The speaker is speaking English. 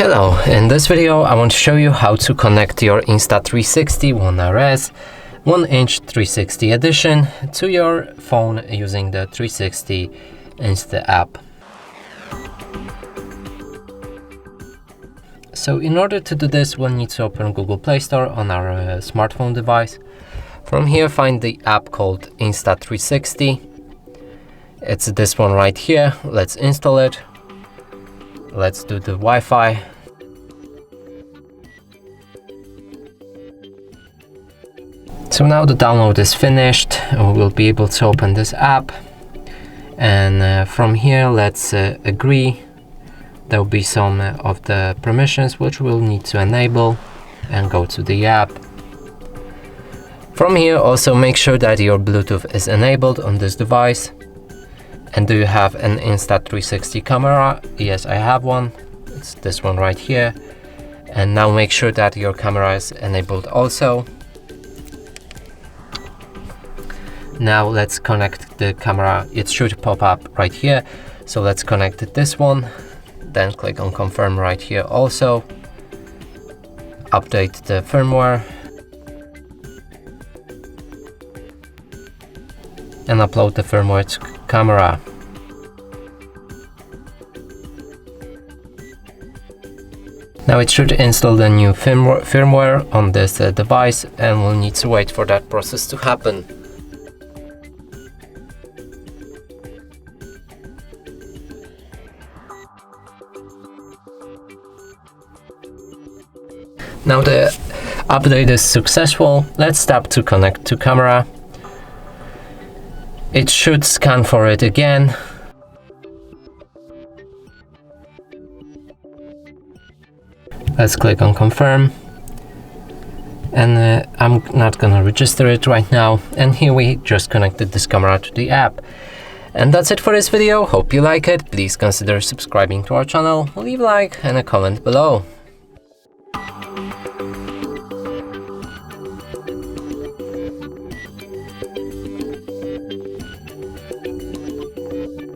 Hello, in this video I want to show you how to connect your Insta360 One RS 1-inch 360 edition to your phone using the 360 Insta app. So in order to do this, we'll need to open Google Play Store on our smartphone device. From here, find the app called Insta360. It's this one right here. Let's install it. Let's do the Wi-Fi. So now the download is finished. We'll be able to open this app. And from here, let's agree. There will be some of the permissions which we'll need to enable and go to the app. From here, also make sure that your Bluetooth is enabled on this device. And do you have an Insta360 camera? Yes, I have one. It's this one right here. And now make sure that your camera is enabled also. Now let's connect the camera. It should pop up right here. So let's connect this one. Then click on confirm right here also. Update the firmware. And upload the firmware to camera. Now it should install the new firmware on this device, and we'll need to wait for that process to happen. Now the update is successful. Let's tap to connect to camera. It should scan for it again. Let's click on confirm. And I'm not gonna register it right now. And here we just connected this camera to the app. And that's it for this video. Hope you like it. Please consider subscribing to our channel, leave a like and a comment below.